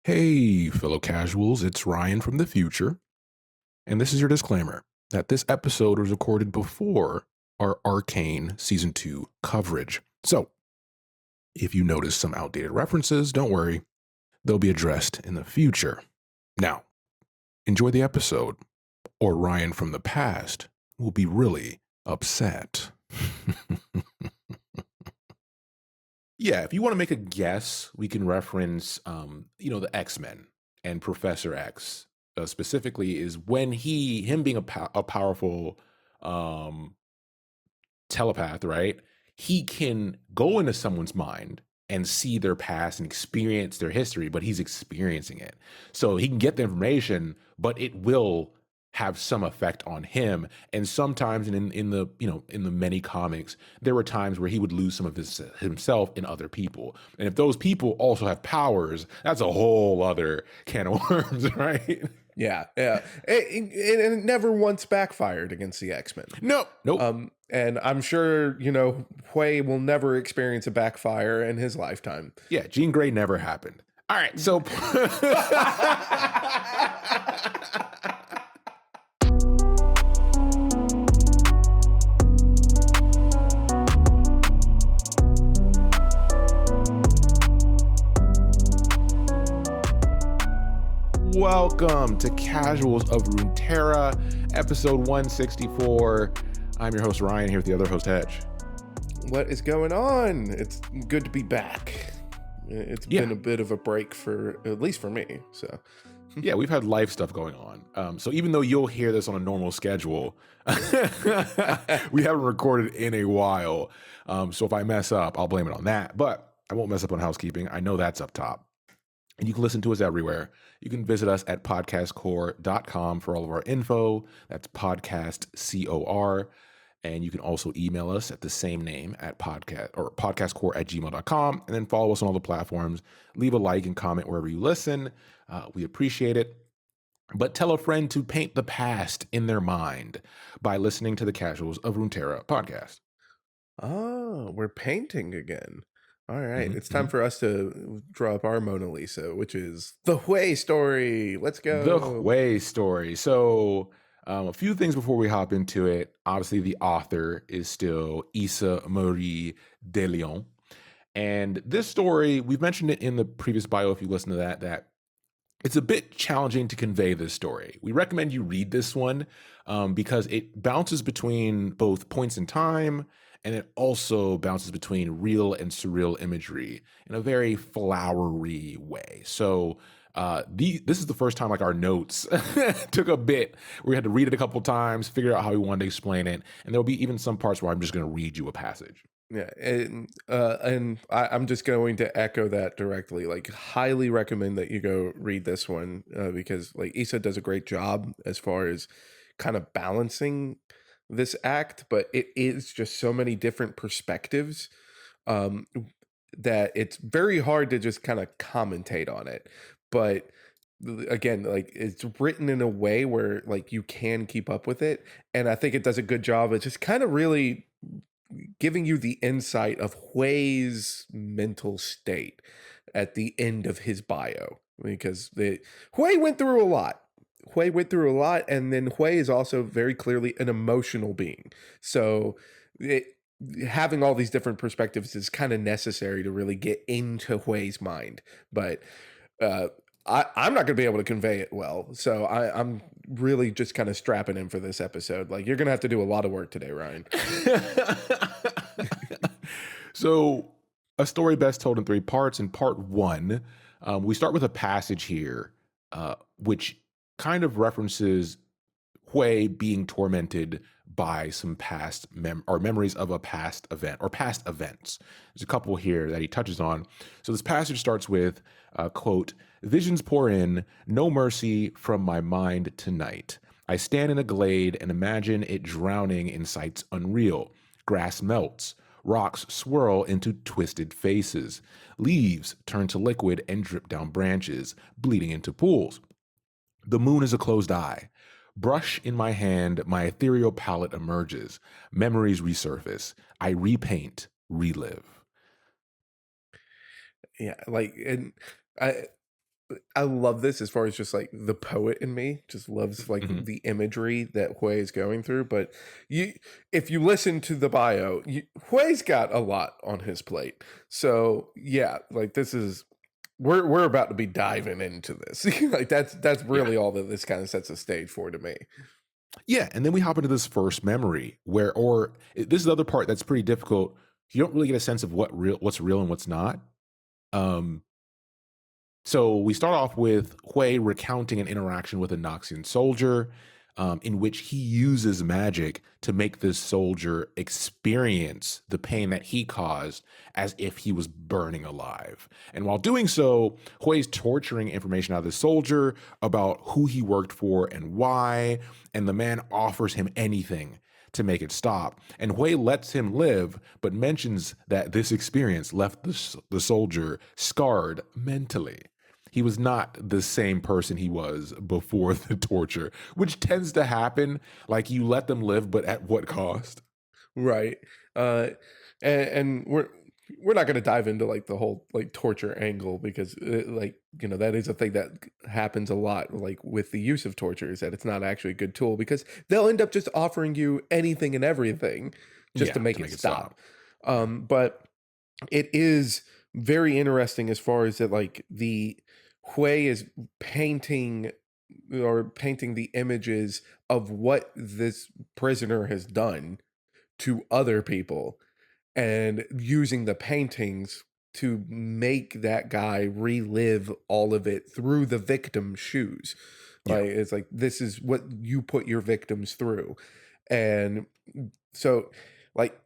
Hey, fellow casuals, it's Ryan from the future, and this is your disclaimer that this episode was recorded before our Arcane Season 2 coverage. So, if you notice some outdated references, don't worry, they'll be addressed in the future. Now, enjoy the episode, or Ryan from the past will be really upset. Yeah, if you want to make a guess, we can reference, the X-Men and Professor X. Specifically, is when him being a powerful um, telepath, right? He can go into someone's mind and see their past and experience their history, but he's experiencing it. So he can get the information, but it will have some effect on him. And sometimes in the many comics, there were times where he would lose some of himself in other people. And if those people also have powers, that's a whole other can of worms, right? Yeah. It never once backfired against the X-Men. Nope. And I'm sure, Hwei will never experience a backfire in his lifetime. Yeah, Jean Grey never happened. All right, so welcome to Casuals of Runeterra, episode 164. I'm your host, Ryan, here with the other host, Hedge. What is going on? It's good to be back. It's been a bit of a break at least for me. So, yeah, we've had life stuff going on. So even though you'll hear this on a normal schedule, we haven't recorded in a while. So if I mess up, I'll blame it on that. But I won't mess up on housekeeping. I know that's up top. And you can listen to us everywhere. You can visit us at podcastcore.com for all of our info. That's podcastcor. And you can also email us at the same name at podcastcore@gmail.com. And then follow us on all the platforms. Leave a like and comment wherever you listen. We appreciate it. But tell a friend to paint the past in their mind by listening to the Casuals of Runeterra podcast. Oh, we're painting again. All right. It's time for us to draw up our Mona Lisa, which is the Hwei story. Let's go. The Hwei story. So a few things before we hop into it. Obviously, the author is still Issa Marie de Leon. And this story, we've mentioned it in the previous bio if you listen to that it's a bit challenging to convey this story. We recommend you read this one because it bounces between both points in time, and it also bounces between real and surreal imagery in a very flowery way. So this is the first time like our notes took a bit. We had to read it a couple times, figure out how we wanted to explain it. And there'll be even some parts where I'm just going to read you a passage. Yeah, and I'm just going to echo that directly. Like, highly recommend that you go read this one because, like, Issa does a great job as far as kind of balancing this act, but it is just so many different perspectives that it's very hard to just kind of commentate on it. But again, like, it's written in a way where like you can keep up with it, and I think it does a good job of just kind of really giving you the insight of Hwei's mental state at the end of his bio, because Hwei went through a lot. And then Hwei is also very clearly an emotional being. So having all these different perspectives is kind of necessary to really get into Hwei's mind. But I'm not going to be able to convey it well. So I'm really just kind of strapping in for this episode. Like, you're going to have to do a lot of work today, Ryan. So a story best told in 3 parts. In part 1, we start with a passage here, which kind of references Hwei being tormented by some past memories of a past event or past events. There's a couple here that he touches on. So this passage starts with, quote, "Visions pour in, no mercy from my mind tonight. I stand in a glade and imagine it drowning in sights unreal. Grass melts. Rocks swirl into twisted faces. Leaves turn to liquid and drip down branches, bleeding into pools. The moon is a closed eye. Brush in my hand, my ethereal palette emerges. Memories resurface. I repaint, relive." Yeah, like, and I love this as far as just like the poet in me just loves like Mhm. the imagery that Hui is going through. But you, if you listen to the bio, Hui's got a lot on his plate. So yeah, like this is we're about to be diving into this. Like that's Yeah. really all that this kind of sets the stage for to me. Yeah, and then we hop into this first memory where this is the other part that's pretty difficult. You don't really get a sense of what's real and what's not. Um, So we start off with Hwei recounting an interaction with a Noxian soldier, in which he uses magic to make this soldier experience the pain that he caused as if he was burning alive. And while doing so, Hui's torturing information out of the soldier about who he worked for and why, and the man offers him anything to make it stop. And Hui lets him live, but mentions that this experience left the soldier scarred mentally. He was not the same person he was before the torture, which tends to happen. Like you let them live, but at what cost? Right. Uh, and we're not going to dive into like the whole like torture angle because like that is a thing that happens a lot like with the use of torture is that it's not actually a good tool because they'll end up just offering you anything and everything just to Yeah, make to it make it stop. stop. Yeah. But it is very interesting as far as that like the Hui is painting or painting the images of what this prisoner has done to other people and using the paintings to make that guy relive all of it through the victim's shoes. Yeah. Like it's like this is what you put your victims through. And so like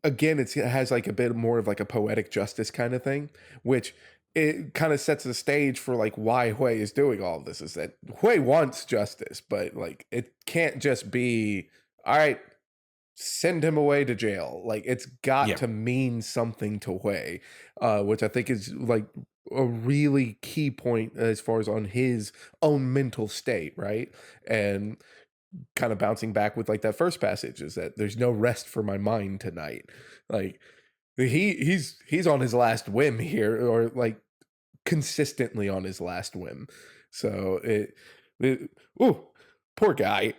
again it has like a bit more of like a poetic justice kind of thing, which it kind of sets the stage for like why Hui is doing all of this is that Hui wants justice, but like it can't just be all right, send him away to jail. Like it's got Yeah. to mean something to Hui, which I think is like a really key point as far as on his own mental state, right? And kind of bouncing back with like that first passage is that there's no rest for my mind tonight. Like he's on his last whim here, or like consistently on his last whim. So it ooh, poor guy.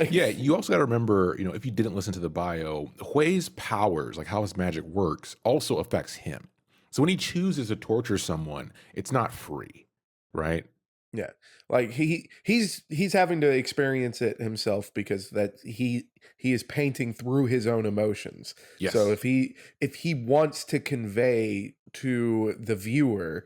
Yeah, you also got to remember, if you didn't listen to the bio, Hui's powers, like how his magic works, also affects him. So when he chooses to torture someone, it's not free, right? Yeah. Like he's having to experience it himself because that he is painting through his own emotions. So Yes. if he wants to convey to the viewer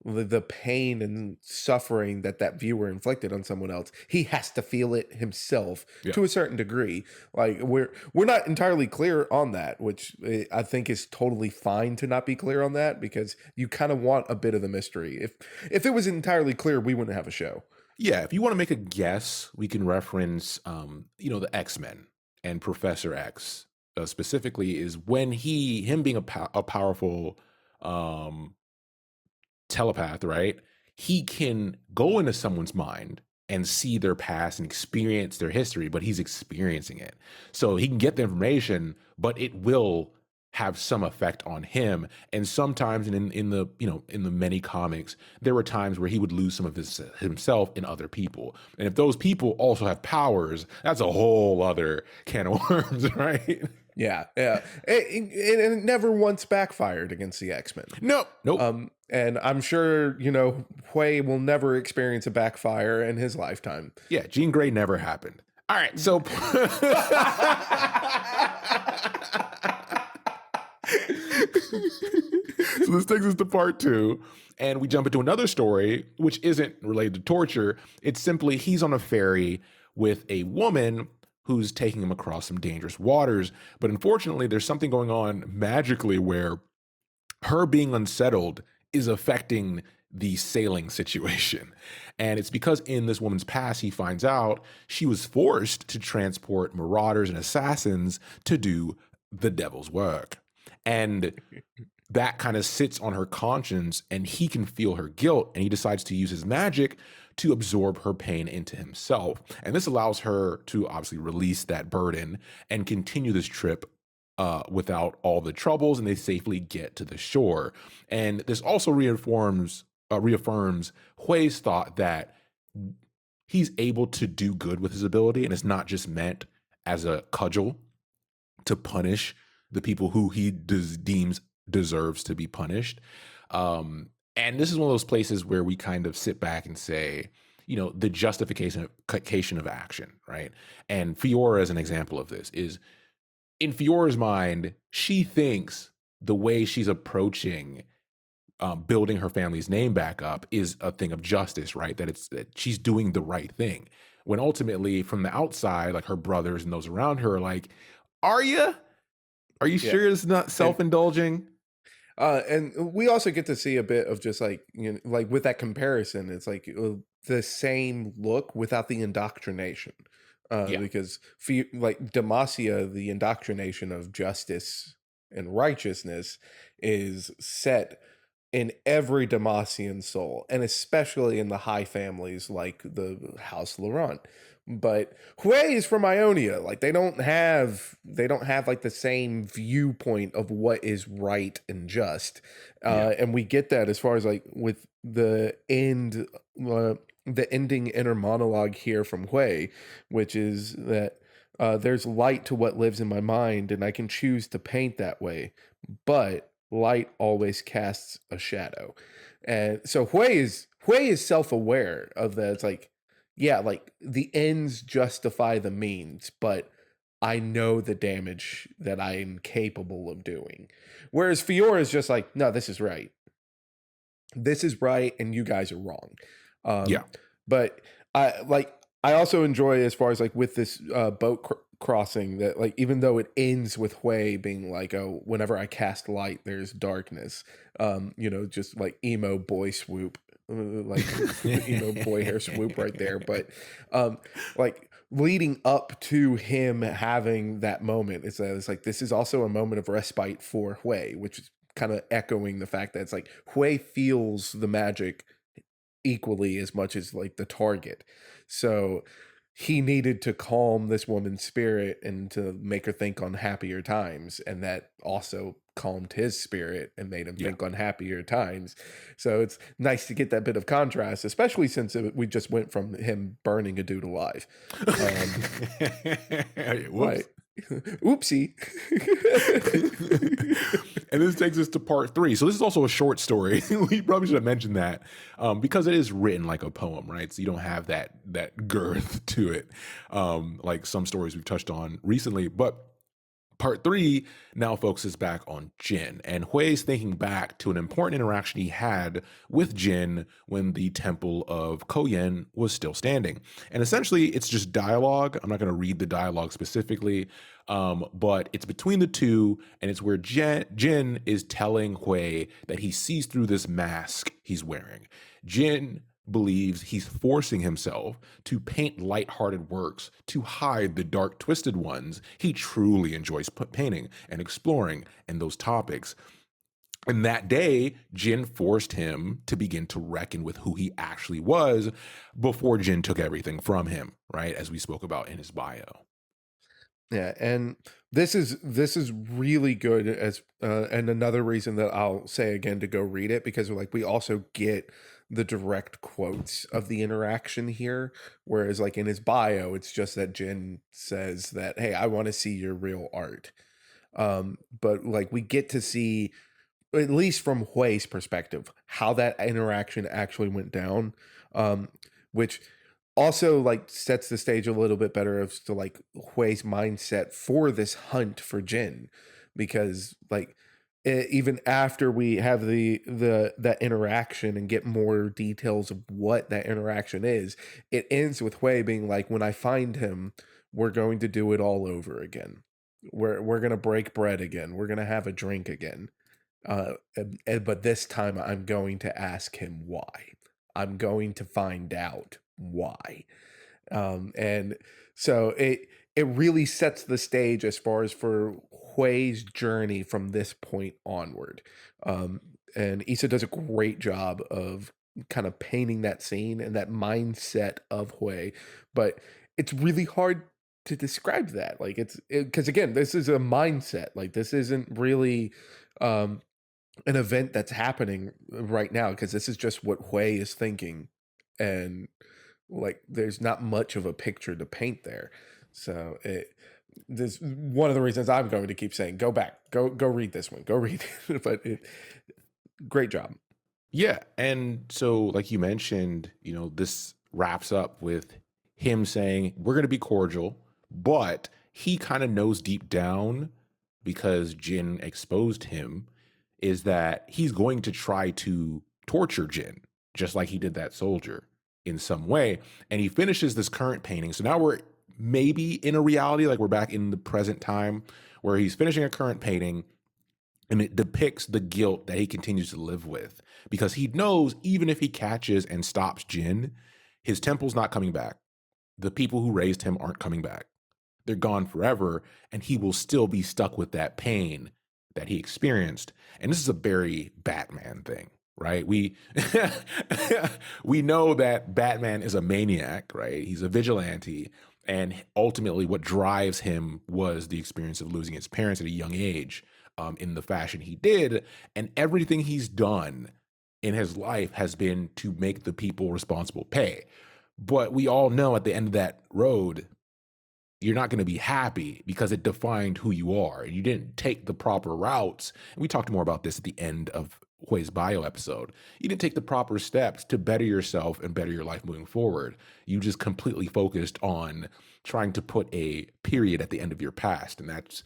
the pain and suffering that that viewer inflicted on someone else, he has to feel it himself Yeah. to a certain degree. Like we're not entirely clear on that, which I think is totally fine to not be clear on that because you kind of want a bit of the mystery. If it was entirely clear, we wouldn't have a show. Yeah, if you want to make a guess, we can reference, the X-Men and Professor X specifically is when him being a powerful um, telepath, right? He can go into someone's mind and see their past and experience their history, but he's experiencing it. So he can get the information, but it will have some effect on him. And sometimes in the many comics, there were times where he would lose some of himself in other people. And if those people also have powers, that's a whole other can of worms, right? Yeah, yeah. It never once backfired against the X-Men. No, nope. And I'm sure, Hui will never experience a backfire in his lifetime. Yeah, Jean Grey never happened. All right, so so this takes us to part two, and we jump into another story which isn't related to torture. It's simply he's on a ferry with a woman who's taking him across some dangerous waters, but unfortunately, there's something going on magically where her being unsettled is affecting the sailing situation. And it's because in this woman's past, he finds out she was forced to transport marauders and assassins to do the devil's work. And that kind of sits on her conscience, and he can feel her guilt, and he decides to use his magic to absorb her pain into himself. And this allows her to obviously release that burden and continue this trip without all the troubles, and they safely get to the shore. And this also reaffirms reaffirms Hui's thought that he's able to do good with his ability, and it's not just meant as a cudgel to punish the people who he deems deserves to be punished. And this is one of those places where we kind of sit back and say, the justification of action, right? And Fiora, as an example of this, is in Fiora's mind, she thinks the way she's approaching building her family's name back up is a thing of justice, right? That she's doing the right thing. When ultimately, from the outside, like her brothers and those around her are like, "Are you? Are you Yeah. sure it's not And self-indulging?" and we also get to see a bit of just like, like with that comparison, it's like the same look without the indoctrination. Yeah, Because for like Demacia, the indoctrination of justice and righteousness is set in every Demacian soul, and especially in the high families like the House Laurent. But Hwei is from Ionia. Like they don't have like the same viewpoint of what is right and just. yeah, And we get that as far as like with the ending inner monologue here from Hwei, which is that there's light to what lives in my mind, and I can choose to paint that way, but light always casts a shadow. And so Hwei is self-aware of that. It's like, yeah, like the ends justify the means, but I know the damage that I am capable of doing. Whereas Fiora is just like, no, this is right. This is right, and you guys are wrong. yeah, But I also enjoy as far as like with this boat crossing that like even though it ends with Hwei being like, oh, whenever I cast light there's darkness, just like emo boy swoop, like emo boy hair swoop right there. But um like leading up to him having that moment, it's like this is also a moment of respite for Hwei, which is kind of echoing the fact that it's like Hwei feels the magic equally as much as like the target. So he needed to calm this woman's spirit and to make her think on happier times. And that also calmed his spirit and made him yeah. think on happier times. So it's nice to get that bit of contrast, especially since we just went from him burning a dude alive. Um, Whoops. right. Oopsie. And this takes us to part three. So this is also a short story. We probably should have mentioned that because it is written like a poem, right? So you don't have that girth to it, like some stories we've touched on recently. But part three now focuses back on Jin, and Hui's thinking back to an important interaction he had with Jin when the Temple of Koyen was still standing. And essentially, it's just dialogue. I'm not going to read the dialogue specifically, but it's between the two, and it's where Jin is telling Hui that he sees through this mask he's wearing. Jin believes he's forcing himself to paint light-hearted works to hide the dark, twisted ones he truly enjoys painting and exploring in those topics. And that day, Jin forced him to begin to reckon with who he actually was before Jin took everything from him, right? As we spoke about in his bio. Yeah, and this is really good as and another reason that I'll say again to go read it, because like we also get the direct quotes of the interaction here, whereas like in his bio it's just that Jin says that, hey, I want to see your real art. But like we get to see, at least from Hui's perspective, how that interaction actually went down, um, which also like sets the stage a little bit better as to like Hui's mindset for this hunt for Jin, because like even after we have the that interaction and get more details of what that interaction is, it ends with Hui being like, when I find him, we're going to do it all over again. We're gonna break bread again. We're gonna have a drink again. But this time I'm going to ask him why. I'm going to find out why. And so it really sets the stage as far as for Hui's journey from this point onward. Um, and Issa does a great job of kind of painting that scene and that mindset of Hui, but it's really hard to describe that. Like because again, this is a mindset. Like this isn't really um an event that's happening right now, because this is just what Hwei is thinking, and like there's not much of a picture to paint there. So it this one of the reasons I'm going to keep saying go back, go read this one, go read it. But great job. Yeah, and so like you mentioned, this wraps up with him saying, "We're going to be cordial," but he kind of knows deep down because Jin exposed him is that he's going to try to torture Jin just like he did that soldier in some way. And he finishes this current painting. So now we're maybe in a reality like we're back in the present time where he's finishing a current painting and it depicts the guilt that he continues to live with because he knows even if he catches and stops Jin, his temple's not coming back. The people who raised him aren't coming back. They're gone forever, and he will still be stuck with that pain that he experienced. And this is a very Batman thing, right? We we know that Batman is a maniac, right? He's a vigilante, and ultimately what drives him was the experience of losing his parents at a young age, in the fashion he did, and everything he's done in his life has been to make the people responsible pay. But we all know at the end of that road, you're not going to be happy because it defined who you are and you didn't take the proper routes. And we talked more about this at the end of Hui's bio episode. You didn't take the proper steps to better yourself and better your life moving forward. You just completely focused on trying to put a period at the end of your past. And that's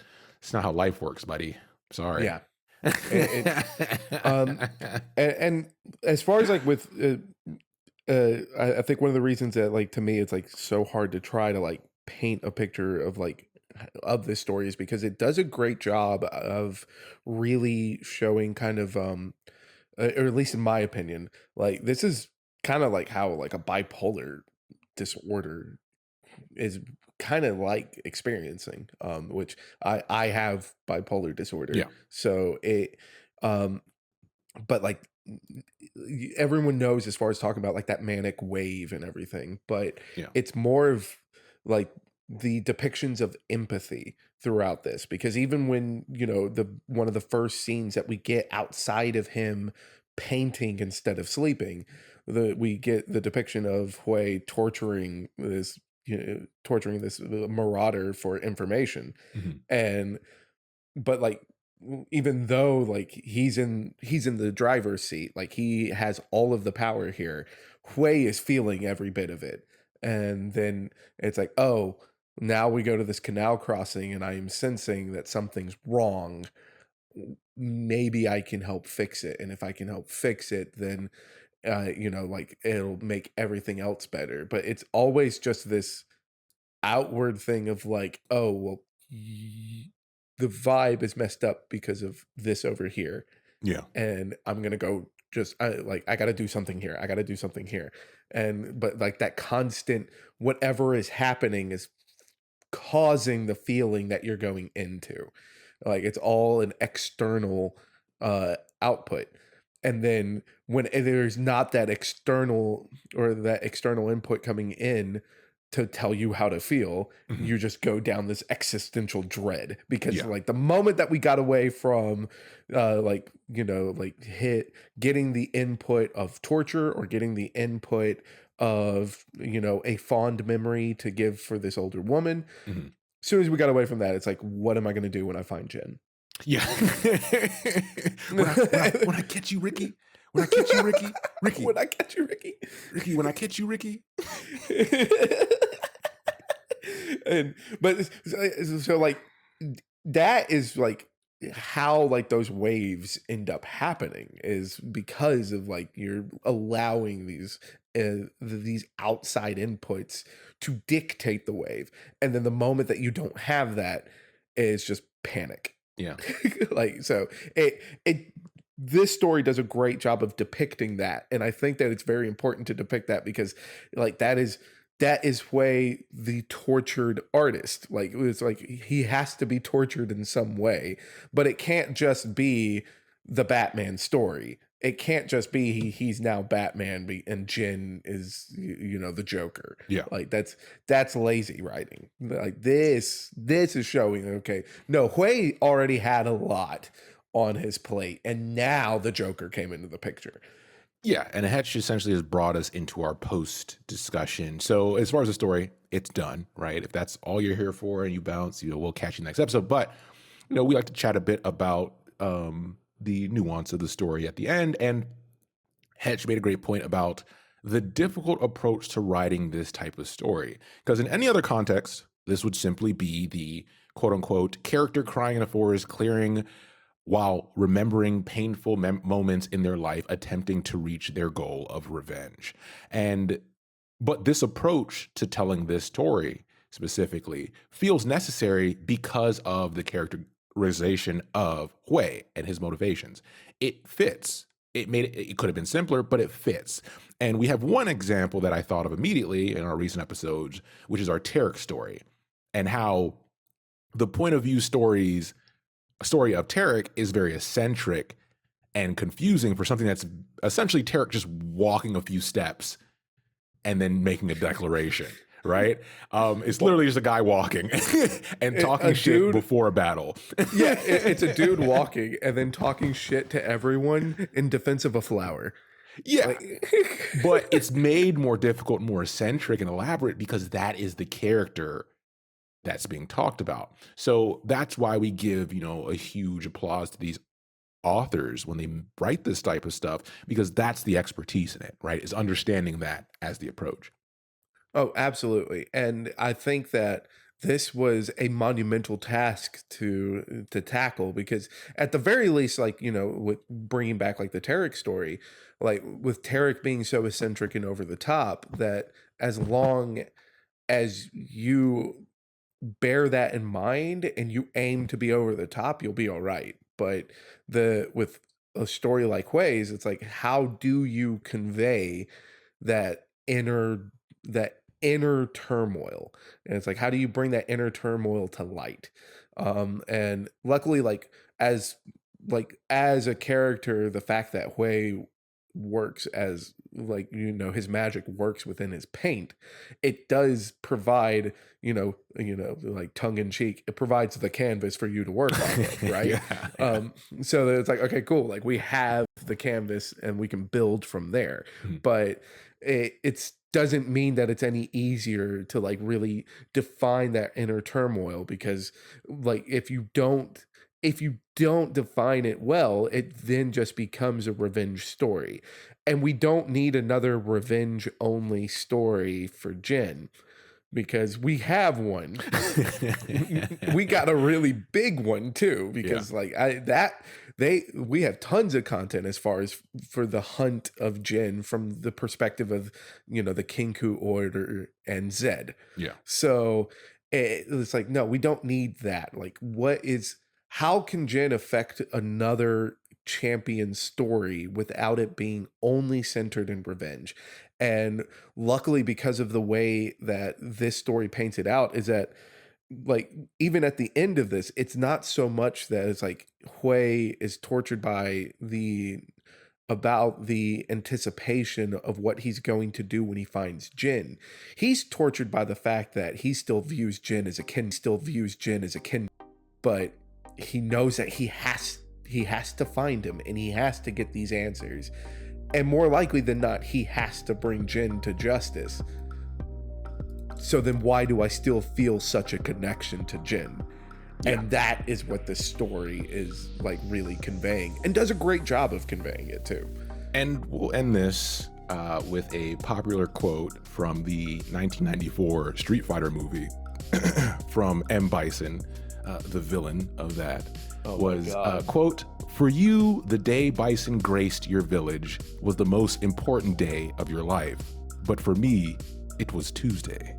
not how life works, buddy. Sorry. Yeah. Um, and as far as like with, I think one of the reasons that like to me it's like so hard to try to like paint a picture of like of this story is because it does a great job of really showing kind of or at least in my opinion, like this is kind of like how like a bipolar disorder is kind of like experiencing, which I have bipolar disorder, Yeah. so it um but like everyone knows as far as talking about like that manic wave and everything, but Yeah. it's more of like the depictions of empathy throughout this, because even when the one of the first scenes that we get outside of him painting instead of sleeping, we get the depiction of Hui torturing this marauder for information. Mhm. And but like even though like he's in the driver's seat, like he has all of the power here, Hui is feeling every bit of it. And then it's like, oh, now we go to this canal crossing and I am sensing that something's wrong. Maybe I can help fix it, and if I can help fix it, then like it'll make everything else better. But it's always just this outward thing of like, oh, well, the vibe is messed up because of this over here, Yeah. and I'm gonna go just I gotta do something here. I gotta do something here, and but like that constant whatever is happening is causing the feeling that you're going into. Like it's all an external output. And then when there's not that external or that external input coming in to tell you how to feel, Mhm. you just go down this existential dread, because Yeah. like the moment that we got away from like like hit getting the input of torture or getting the input of a fond memory to give for this older woman, Mhm. as soon as we got away from that, it's like, what am I going to do when I find Jen? Yeah. When I catch you, Ricky. When I catch you, Ricky. When Ricky. I catch you, Ricky. Ricky. When I catch you, Ricky. And but so like that is like how like those waves end up happening is because of like you're allowing these outside inputs to dictate the wave, and then the moment that you don't have that is just panic. Yeah. Like so it this story does a great job of depicting that, and I think that it's very important to depict that, because like that is way the tortured artist. Like it's like he has to be tortured in some way, but it can't just be the Batman story. It can't just be he's now Batman and Jin is the Joker. Yeah. Like that's lazy writing. Like this is showing, okay, no, Hui already had a lot on his plate, and now the Joker came into the picture. Yeah, and Hetch essentially has brought us into our post discussion. So as far as the story, it's done, right? If that's all you're here for and you bounce, we'll catch you next episode. But we like to chat a bit about the nuance of the story at the end. And Hetch made a great point about the difficult approach to writing this type of story. Because in any other context, this would simply be the quote unquote character crying in a forest, clearing while remembering painful moments in their life, attempting to reach their goal of revenge. But this approach to telling this story specifically feels necessary because of the characterization of Hwei and his motivations. It fits. It could have been simpler, but it fits. And we have one example that I thought of immediately in our recent episodes, which is our Tarek story, and how the point of view story of Tarek is very eccentric and confusing for something that's essentially Tarek just walking a few steps and then making a declaration, right? It's literally just a guy walking and talking shit before a battle. Yeah, it's a dude walking and then talking shit to everyone in defense of a flower. Yeah, but it's made more difficult, more eccentric and elaborate because that is the character that's being talked about. So that's why we give, a huge applause to these authors when they write this type of stuff, because that's the expertise in it, right? Is understanding that as the approach. Oh, absolutely. And I think that this was a monumental task to tackle, because at the very least, like, with bringing back like the Tarek story, like with Tarek being so eccentric and over the top, that as long as you bear that in mind and you aim to be over the top, you'll be all right. But with a story like Hwei's, it's like, how do you convey that inner turmoil? And it's like, how do you bring that inner turmoil to light? And luckily, as a character, the fact that Hwei works as his magic works within his paint, it does provide like tongue in cheek, it provides the canvas for you to work off of, right? Yeah. So that it's like, okay, cool, like we have the canvas and we can build from there. But it's doesn't mean that it's any easier to like really define that inner turmoil, because like if you don't define it well, it then just becomes a revenge story. And we don't need another revenge only story for Jin, because we have one. We got a really big one too, because we have tons of content as far as for the hunt of Jin from the perspective of the Kinku Order and Zed. Yeah. So it's like, no, we don't need that. Like, how can Jin affect another champion story without it being only centered in revenge? And luckily, because of the way that this story paints it out, is that like even at the end of this, it's not so much that it's like Hwei is tortured by about the anticipation of what he's going to do when he finds Jin. He's tortured by the fact that he still views Jin as a kin, but he knows that he has to find him and he has to get these answers. And more likely than not, he has to bring Jin to justice. So then why do I still feel such a connection to Jin? Yeah. And that is what this story is like really conveying, and does a great job of conveying it too. And we'll end this with a popular quote from the 1994 Street Fighter movie from M. Bison, the villain of that, was, quote, "For you, the day Bison graced your village was the most important day of your life. But for me, it was Tuesday."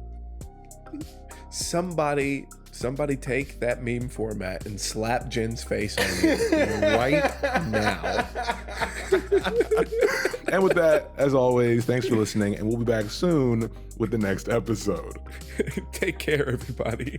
Somebody take that meme format and slap Jin's face on it right now. And with that, as always, thanks for listening, and we'll be back soon with the next episode. Take care, everybody.